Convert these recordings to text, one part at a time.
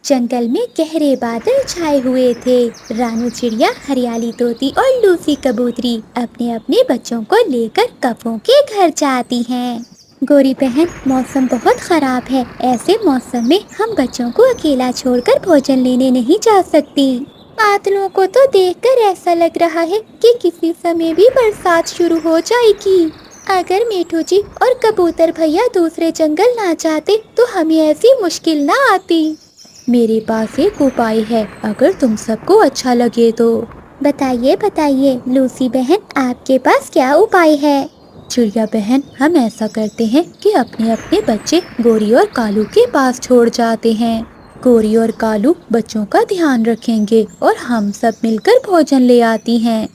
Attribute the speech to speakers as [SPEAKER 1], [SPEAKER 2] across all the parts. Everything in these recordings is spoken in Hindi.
[SPEAKER 1] जंगल में गहरे बादल छाए हुए थे। रानू चिड़िया, हरियाली तोती और लूसी कबूतरी अपने अपने बच्चों को लेकर कौवों के घर जाती हैं। गोरी बहन, मौसम बहुत खराब है। ऐसे मौसम में हम बच्चों को अकेला छोड़कर भोजन लेने नहीं जा सकती। बादलों को तो देखकर ऐसा लग रहा है कि किसी समय भी बरसात शुरू हो जाएगी। अगर मीठू जी और कबूतर भैया दूसरे जंगल ना जाते तो हमें ऐसी मुश्किल ना आती। मेरे पास एक उपाय है, अगर तुम सबको अच्छा लगे तो। बताइए बताइए लूसी बहन, आपके पास क्या उपाय है? चिड़िया बहन, हम ऐसा करते हैं कि अपने अपने बच्चे गोरी और कालू के पास छोड़ जाते हैं। गोरी और कालू बच्चों का ध्यान रखेंगे और हम सब मिलकर भोजन ले आती हैं।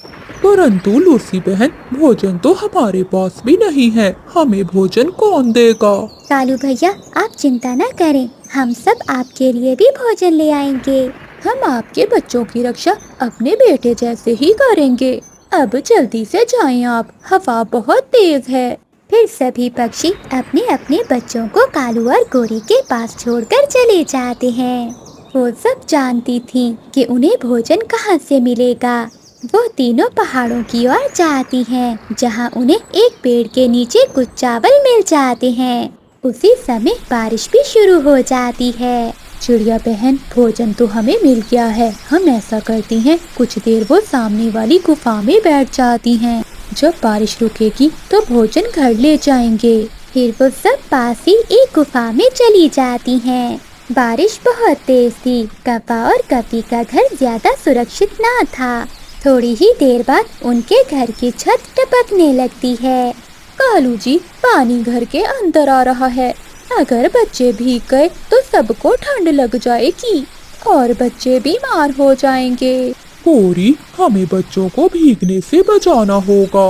[SPEAKER 2] परंतु लूसी बहन, भोजन तो हमारे पास भी नहीं है, हमें भोजन कौन देगा?
[SPEAKER 1] कालू भैया, आप चिंता न करें, हम सब आपके लिए भी भोजन ले आएंगे।
[SPEAKER 2] हम आपके बच्चों की रक्षा अपने बेटे जैसे ही करेंगे। अब जल्दी से जाएं आप, हवा बहुत तेज है।
[SPEAKER 1] फिर सभी पक्षी अपने अपने बच्चों को कालू और गोरी के पास छोड़कर चले जाते हैं। वो सब जानती थी कि उन्हें भोजन कहाँ से मिलेगा। वो तीनों पहाड़ों की ओर जाती हैं, जहाँ उन्हें एक पेड़ के नीचे कुछ चावल मिल जाते हैं। उसी समय बारिश भी शुरू हो जाती है।
[SPEAKER 2] चिड़िया बहन, भोजन तो हमें मिल गया है। हम ऐसा करती हैं, कुछ देर वो सामने वाली गुफा में बैठ जाती हैं। जब बारिश रुकेगी तो भोजन घर ले जाएंगे।
[SPEAKER 1] फिर वो सब पास ही एक गुफा में चली जाती हैं। बारिश बहुत तेज थी। कौवा और कपी का घर ज्यादा सुरक्षित ना था। थोड़ी ही देर बाद उनके घर की छत टपकने लगती है।
[SPEAKER 2] कालू जी, पानी घर के अंदर आ रहा है। अगर बच्चे भीग गए तो सबको ठंड लग जाएगी और बच्चे बीमार हो जाएंगे। गोरी, हमें बच्चों को भीगने से बचाना होगा।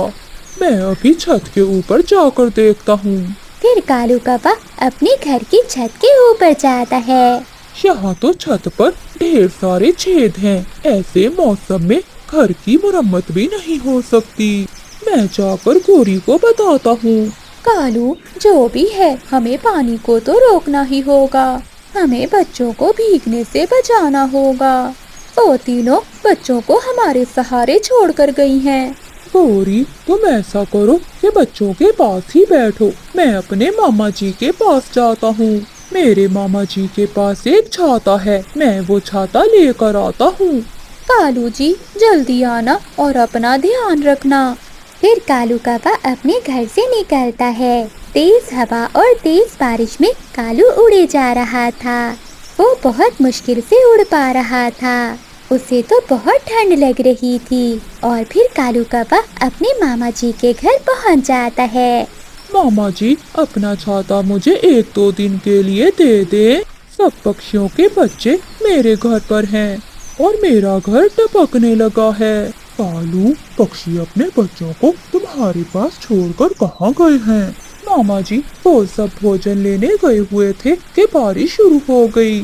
[SPEAKER 2] मैं अभी छत के ऊपर जाकर देखता हूँ।
[SPEAKER 1] फिर कालू कौवा अपने घर की छत के ऊपर जाता है।
[SPEAKER 2] यहाँ तो छत पर ढेर सारे छेद हैं। ऐसे मौसम में घर की मरम्मत भी नहीं हो सकती। मैं जाकर गोरी को बताता हूँ। कालू, जो भी है, हमें पानी को तो रोकना ही होगा। हमें बच्चों को भीगने से बचाना होगा। वो तीनों बच्चों को हमारे सहारे छोड़कर गई हैं। गोरी, तुम ऐसा करो कि बच्चों के पास ही बैठो। मैं अपने मामा जी के पास जाता हूँ। मेरे मामा जी के पास एक छाता है, मैं वो छाता लेकर आता हूँ। कालू जी, जल्दी आना और अपना ध्यान रखना।
[SPEAKER 1] फिर कालू कौवा अपने घर से निकलता है। तेज हवा और तेज बारिश में कालू उड़े जा रहा था। वो बहुत मुश्किल से उड़ पा रहा था। उसे तो बहुत ठंड लग रही थी। और फिर कालू कौवा अपने मामा जी के घर पहुंच जाता है।
[SPEAKER 2] मामा जी, अपना छाता मुझे 1-2 दिन के लिए दे दे। सब पक्षियों के बच्चे मेरे घर पर हैं और मेरा घर टपकने लगा है। कालू, पक्षी अपने बच्चों को तुम्हारे पास छोड़कर कहाँ गए हैं? मामा जी, वो सब भोजन लेने गए हुए थे कि बारिश शुरू हो गई।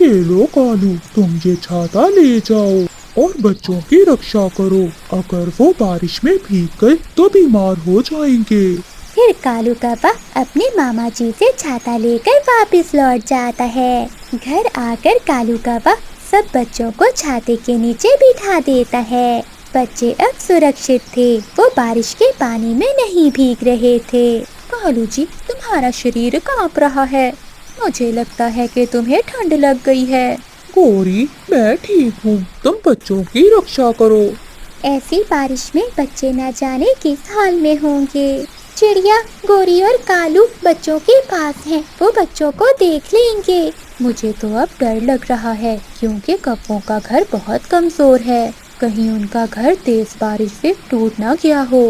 [SPEAKER 2] ये लो कालू, तुम ये छाता ले जाओ और बच्चों की रक्षा करो। अगर वो बारिश में भीग गए तो बीमार हो जाएंगे।
[SPEAKER 1] फिर कालू कौवा अपने मामा जी से छाता लेकर वापस लौट जाता है। घर आकर कालू कौवा सब बच्चों को छाते के नीचे बिठा देता है। बच्चे अब सुरक्षित थे। वो बारिश के पानी में नहीं भीग रहे थे।
[SPEAKER 2] कालू जी, तुम्हारा शरीर कांप रहा है। मुझे लगता है कि तुम्हें ठंड लग गई है। गोरी, मैं ठीक हूँ, तुम बच्चों की रक्षा करो।
[SPEAKER 1] ऐसी बारिश में बच्चे न जाने किस हाल में होंगे। चिड़िया, गोरी और कालू बच्चों के पास हैं। वो बच्चों को देख लेंगे।
[SPEAKER 2] मुझे तो अब डर लग रहा है, क्योंकि कौवों का घर बहुत कमजोर है। कहीं उनका घर तेज बारिश से टूट ना गया हो।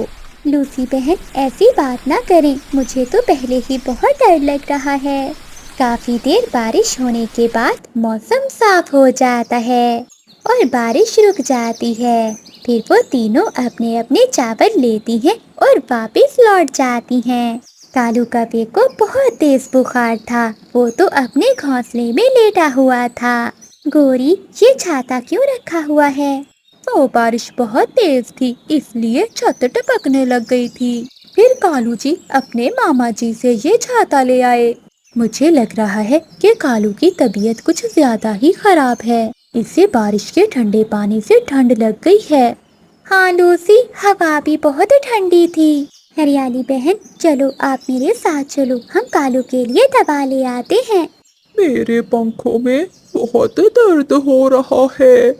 [SPEAKER 1] लूसी बहन, ऐसी बात ना करें, मुझे तो पहले ही बहुत डर लग रहा है। काफी देर बारिश होने के बाद मौसम साफ हो जाता है और बारिश रुक जाती है। फिर वो तीनों अपने अपने चावल लेती हैं और वापस लौट जाती हैं। कालू कौवे को बहुत तेज बुखार था। वो तो अपने घोंसले में लेटा हुआ था। गोरी, ये छाता क्यों रखा हुआ है?
[SPEAKER 2] तो बारिश बहुत तेज थी, इसलिए छत टपकने लग गई थी। फिर कालू जी अपने मामा जी से ये छाता ले आए।
[SPEAKER 1] मुझे लग रहा है कि कालू की तबीयत कुछ ज्यादा ही खराब है। इसे बारिश के ठंडे पानी से ठंड लग गई है। हाँ लूसी, हवा भी बहुत ठंडी थी। हरियाली बहन, चलो आप मेरे साथ चलो, हम कालू के लिए दवा ले आते हैं।
[SPEAKER 2] मेरे पंखों में बहुत दर्द हो रहा है।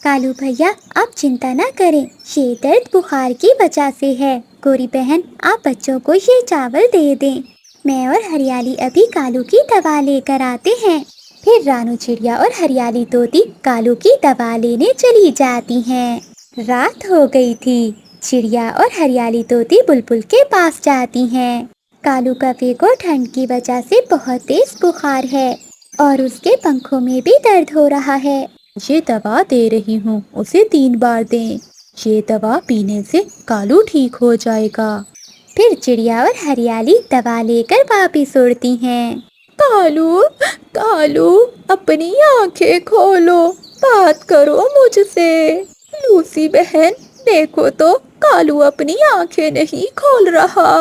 [SPEAKER 1] कालू भैया, आप चिंता ना करें, ये दर्द बुखार की वजह से है। गोरी बहन, आप बच्चों को ये चावल दे दें। मैं और हरियाली अभी कालू की दवा लेकर आते हैं। फिर रानू चिड़िया और हरियाली तोती कालू की दवा लेने चली जाती हैं। रात हो गई थी। चिड़िया और हरियाली तोती बुलबुल के पास जाती हैं। कालू कौवे को ठंड की वजह से बहुत तेज बुखार है और उसके पंखों में भी दर्द हो रहा है। ये दवा दे रही हूँ, उसे 3 बार दें। ये दवा पीने से कालू ठीक हो जाएगा। फिर चिड़िया और हरियाली दवा लेकर वापिस उड़ती हैं। कालू, कालू, अपनी आंखें खोलो, बात करो मुझसे। लूसी बहन, देखो तो कालू अपनी आंखें नहीं खोल रहा।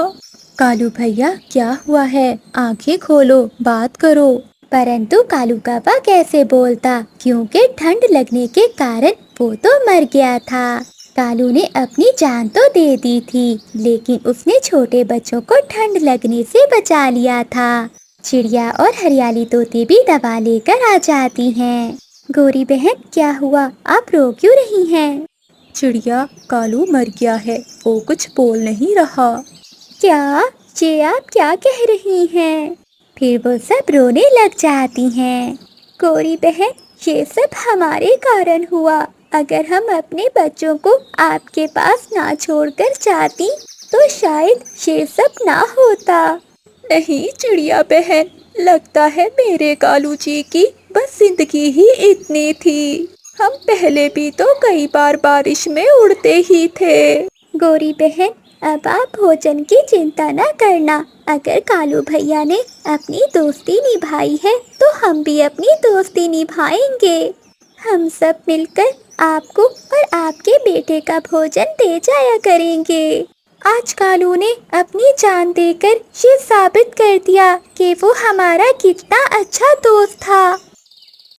[SPEAKER 1] कालू भैया, क्या हुआ है? आंखें खोलो, बात करो। परंतु कालू कौवा कैसे बोलता, क्योंकि ठंड लगने के कारण वो तो मर गया था। कालू ने अपनी जान तो दे दी थी, लेकिन उसने छोटे बच्चों को ठंड लगने से बचा लिया था। चिड़िया और हरियाली तोते भी दवा लेकर आ जाती हैं। गोरी बहन, क्या हुआ? आप रो क्यों रही हैं? चिड़िया, कालू मर गया है, वो कुछ बोल नहीं रहा। क्या? ये आप क्या कह रही हैं? फिर वो सब रोने लग जाती हैं। गोरी बहन, ये सब हमारे कारण हुआ। अगर हम अपने बच्चों को आपके पास ना छोड़कर जाती तो शायद ये सब ना होता। नहीं चिड़िया बहन, लगता है मेरे कालू जी की बस जिंदगी ही इतनी थी। हम पहले भी तो कई बार बारिश में उड़ते ही थे। गोरी बहन, अब आप भोजन की चिंता न करना। अगर कालू भैया ने अपनी दोस्ती निभाई है तो हम भी अपनी दोस्ती निभाएंगे। हम सब मिलकर आपको और आपके बेटे का भोजन दे जाया करेंगे। आज कालू ने अपनी जान देकर ये साबित कर दिया कि वो हमारा कितना अच्छा दोस्त था।